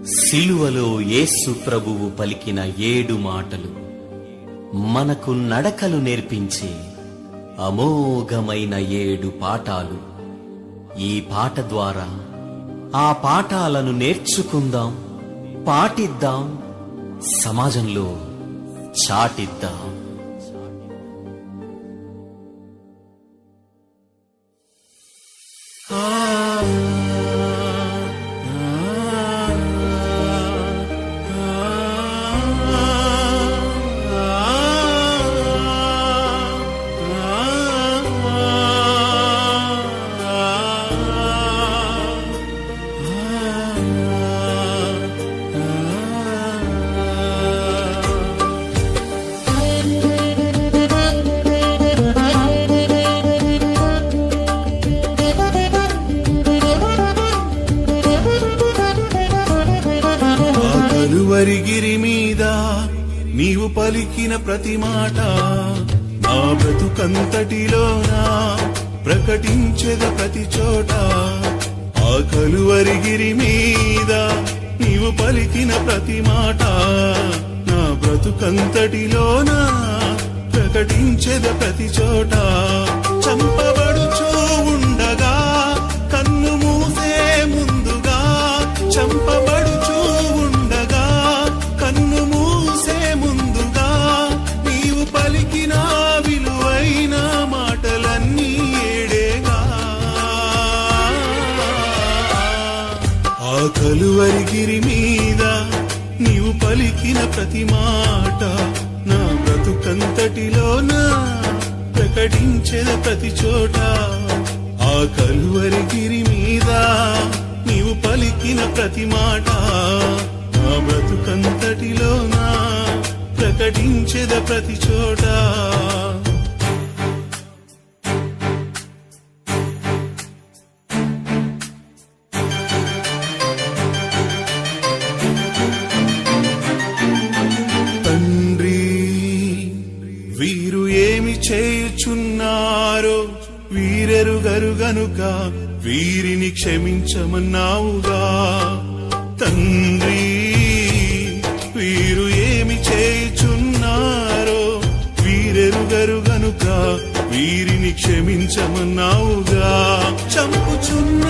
సిలువలో యేసు ప్రభువు పలికిన 7 మాటలు మనకు నడకలు నేర్పించే అమోఘమైన 7 పాఠాలు. ఈ పాట ద్వారా ఆ పాఠాలను నేర్చుకుందాం, పాటిద్దాం, సమాజంలో చాటిద్దాం. కలువరిగిరి మీద నీవు పలికిన ప్రతి మాట నా బ్రతుకంతటిలోనా ప్రకటించెద ప్రతి చోట. ఆ కలువరిగిరి మీద నీవు పలికిన ప్రతి మాట నా బ్రతుకంతటిలోనా ప్రకటించెద ప్రతి చోట. చంపబడుచూ ఉండగా కన్ను మూసే ముందుగా, చంపబడుచూ ఉండగా కన్ను మూసే ముందుగా నీవు పలికిన విలువైన మాటలన్నీ ఏడేగా. ఆ కలువరిగిరి మీద నీవు పలికిన ప్రతి మాట నా బ్రతుకంతటిలోనా ప్రకటించెద ప్రతి చోట. ఆ కలువరిగిరి మీద నీవు పలికిన ప్రతి మాట నా బ్రతుకంతటిలోనా ప్రకటించెద ప్రతి చోట. తండ్రి, వీరు ఏమి చేయుచున్నారో వీరెరుగరు గనుక వీరిని క్షమించమన్నావుగా. తండ్రి, వీరు ఏమి చేయుచున్నారో వీరెరుగరు గనుక వీరిని క్షమించమన్నావుగా. చంపుచున్న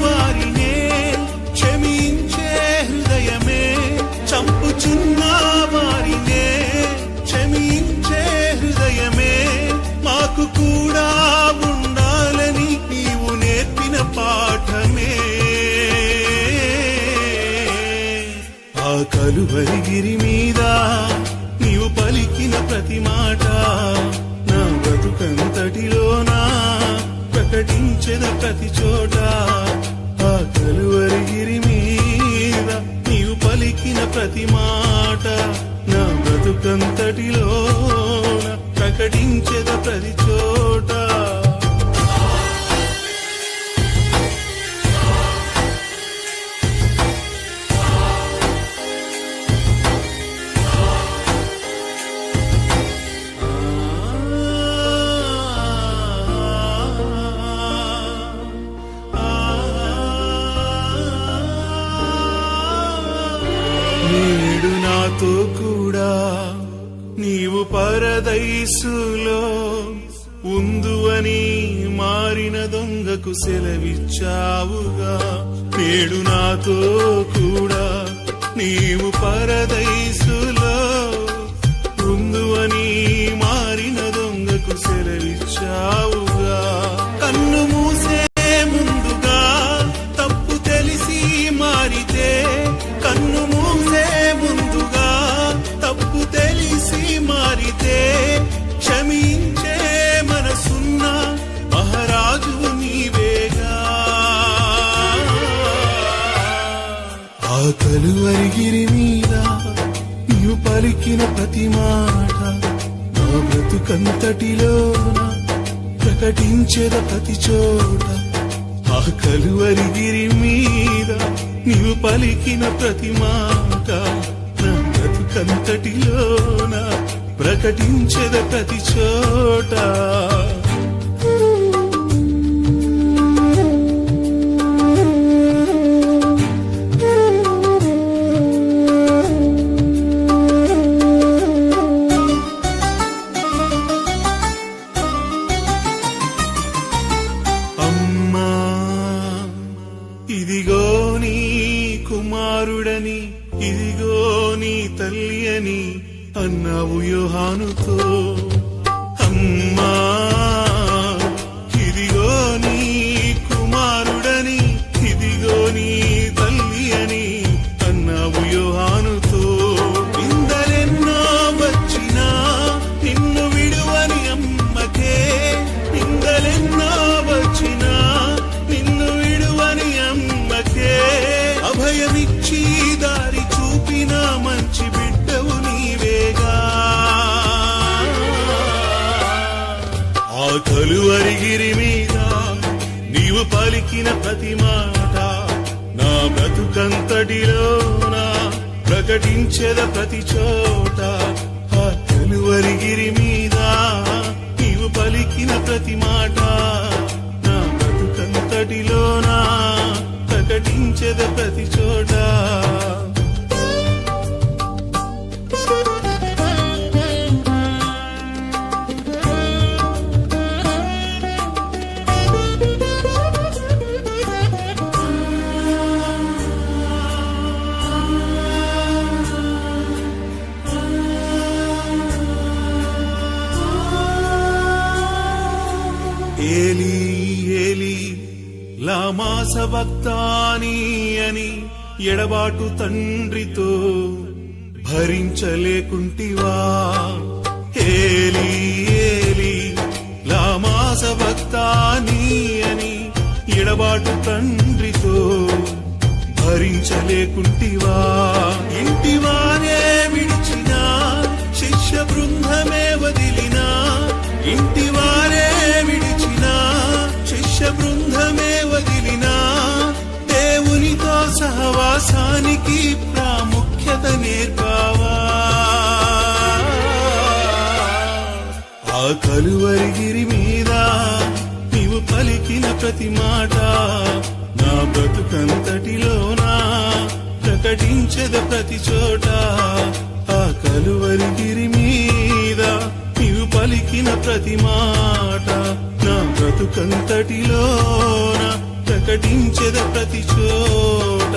వారినే క్షమించే హృదయమే, చంపుచున్న వారినే క్షమించే హృదయమే మాకు కూడా ఉండాలని నీవు నేర్పిన పాఠమే. ఆ కలువరిగిరి మీద నీవు పలికిన ప్రతి మాట నా బ్రతుకంతటిలోనా ప్రకటించెద ప్రతి చోట. ఆ కలువరిగిరి మీద నీవు పలికిన ప్రతి మాట నా బ్రతుకంతటిలోన ప్రకటించెద ప్రతి చోట. నేడు నాతో కూడా నీవు పరదైసులో ఉందువని మారిన దొంగకు సెలవిచ్చావుగా. నేడు నాతో కూడా నీవు పరదైసులో ఉందువని మారిన దొంగకు సెలవిచ్చావుగా. కన్ను మూసే ముందుగా తప్పు తెలిసి మారితే, కన్ను మూసే ముందుగా తప్పు తెలిసి మారితే క్షమించే మనసున్న మహారాజు నీవేగా. ఆ కలువరిగిరి మీద నీవు పలికిన ప్రతి మాట నా బ్రతుకంతటిలోన ప్రకటించెద ప్రతి చోట. ఆ కలువరిగిరి మీద నీవు పలికిన ప్రతి మాట నా బ్రతుకంతటిలోన ప్రకటించెద ప్రతి చోట. కుమారుడని ఇదిగో నీ తల్లి అని అన్నావు యోహానుతో. అమ్మా ఇదిగో నీ కుమారుడని ఇదిగో నీ తల్లి అని అన్నావు యోహానుతో. నిందలెన్నో వచ్చినా నిన్ను విడువని అమ్మకే, నిందలెన్నో వచ్చినా నిన్ను విడువని అమ్మకే, అభయమిచ్చి దారి చూపిన మంచి బిడ్డవు నీవేగా. ఆ కలువరిగిరి మీద నీవు పలికిన ప్రతి మాట నా బ్రతుకంతటిలోన ప్రకటించెద ప్రతి చోట. ఆ కలువరిగిరి మీద నీవు పలికిన ప్రతి మాట నా బ్రతుకంతటిలోన ప్రకటించెద ప్రతి చోట. ఏలీ ఏలీ లామా సబక్తానీ అని ఎడబాటు తండ్రితో భరించలేకుంటివా. ఏలీ ఏలీ లామా సబక్తానీ అని ఎడబాటు తండ్రితో భరించలేకుంటివా. ఇంటివారే విడిచినా శిష్య బృందమే వదిలినా, ఇంటివారే విడిచినా శిష్య బృందమే వదిలినా, దేవునితో సహవాసానికి ప్రాముఖ్యత నేర్పావా. ఆ కలువరిగిరి మీద నీవు పలికిన ప్రతి మాట నా బ్రతుకంతటిలోనా ప్రకటించెద ప్రతి చోట. ఆ కలువరిగిరి మీద నీవు పలికిన ప్రతి మాట నా బ్రతుకంతటిలోన ప్రకటించెద ప్రతి చోట.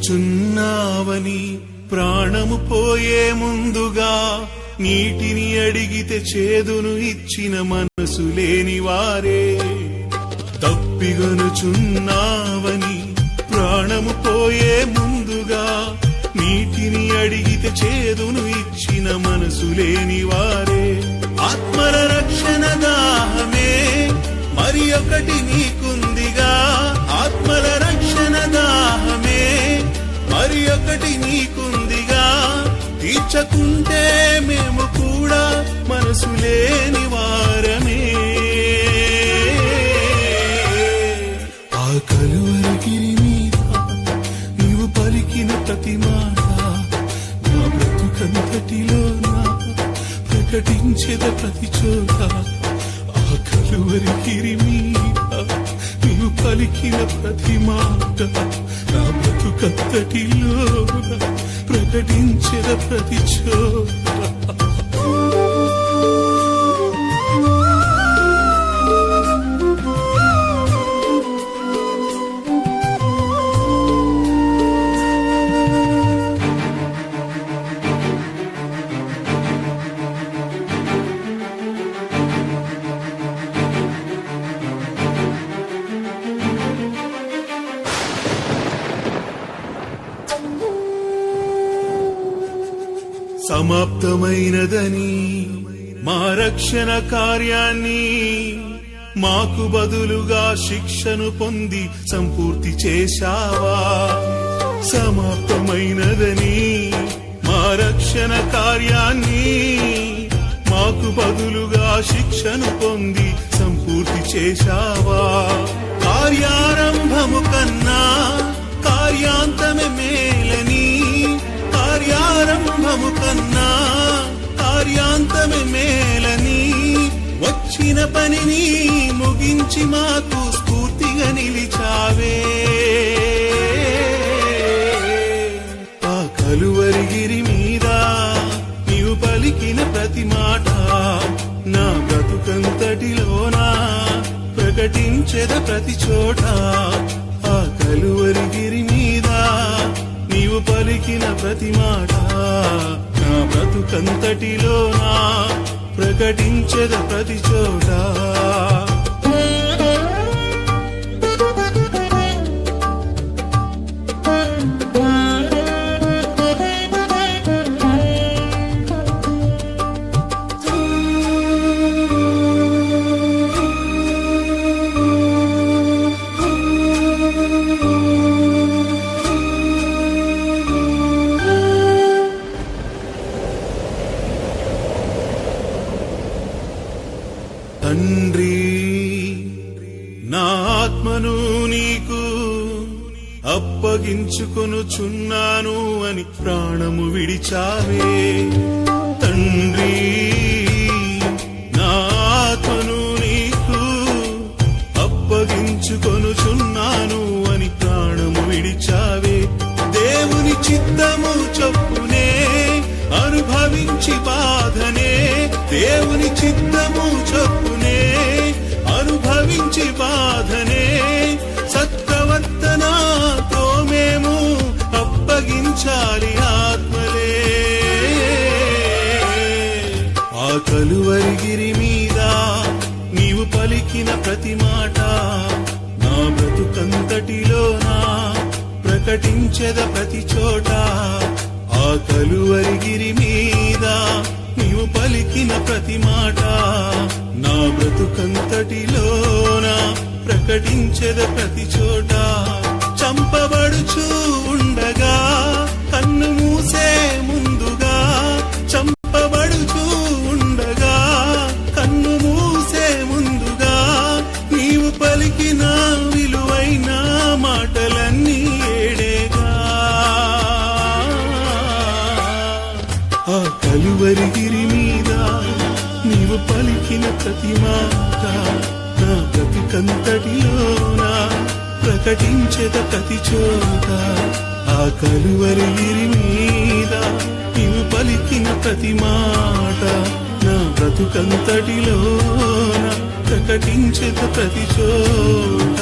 తప్పిగనుచున్నావని ప్రాణము పోయే ముందుగా నీటిని అడిగితే చేదును ఇచ్చిన మనసు లేని వారే. తప్పిగనుచున్నావని ప్రాణము పోయే ముందుగా నీటిని అడిగితే చేదును ఇచ్చిన మనసు లేని వారే. ఆత్మల రక్షణ దాహమే మరి ఒకటి నీకుందిగా, ఆత్మల రక్షణ దాహమే మరి ఒకటి నీకుందిగా. తీర్చకుంటే మేము కూడా మనసు లేని వారమే. ఆ కలువరిగిరి మీద నీవు పలికిన ప్రతి మాట నా బ్రతుకంతటిలోనా ప్రకటించెద ప్రతి చోట. ఆ కలువరిగిరి మీద నీవు పలికిన ప్రతి మాట నా బ్రతుకంతటిలోనా ప్రకటించెద ప్రతి చోట. సమాప్తమైనదని మా రక్షణ కార్యాన్ని మాకు బదులుగా శిక్షను పొంది సంపూర్తి చేశావా. సమాప్తమైనదని మా రక్షణ కార్యాన్ని మాకు బదులుగా శిక్షను పొంది సంపూర్తి చేశావా. కార్యారంభము కన్నా కార్యాంతమే మేలని పనిని ముగించి మాకు స్ఫూర్తిగా నిలిచావే. ఆ కలువరిగిరి మీద నీవు పలికిన ప్రతి మాట నా బ్రతుకంతటిలోనా ప్రకటించెద ప్రతి చోట. ఆ కలువరిగిరి మీద నీవు పలికిన ప్రతి మాట నా బ్రతుకంతటిలోనా ప్రకటించెద ప్రతి చోట. తండ్రి, నా ఆత్మను నీకు అప్పగించుకొనుచున్నాను అని ప్రాణము విడిచావే. తండ్రి, నా ఆత్మను నీకు అప్పగించుకొనుచున్నాను అని ప్రాణము విడిచావే. దేవుని చిత్తము చొప్పునే అనుభవించి బాధనే, దేవుని చిత్తము చొప్పునే అనుభవించి బాధనే సత్ప్రవర్తనతో మేము అప్పగించాలి ఆత్మలే. ఆ కలువరిగిరి మీద నీవు పలికిన ప్రతి మాట నా బ్రతుకంతటిలోనా ప్రకటించెద ప్రతి చోట. ఆ కలువరిగిరి మీద నీవు పలికిన ప్రతి మాట నా బ్రతుకంతటిలోన ప్రకటించెద ప్రతి చోట. చంపబడుచూ ఉండగా కన్ను మూసే ముందుగా, చంపబడుచూ ఉండగా కన్ను మూసే ముందుగా నీవు పలికిన విలువైన మాటలన్నీ ఏడేగా. ఆ కలువరిగిరి మీద నీవు పలికిన ప్రతి మాట నా బ్రతుకంతటిలోనా ప్రకటించెద ప్రతి చోట. ఆ కలువరిగిరి మీద నీవు పలికిన ప్రతి మాట నా బ్రతుకంతటిలోనా ప్రకటించెద ప్రతి చోట.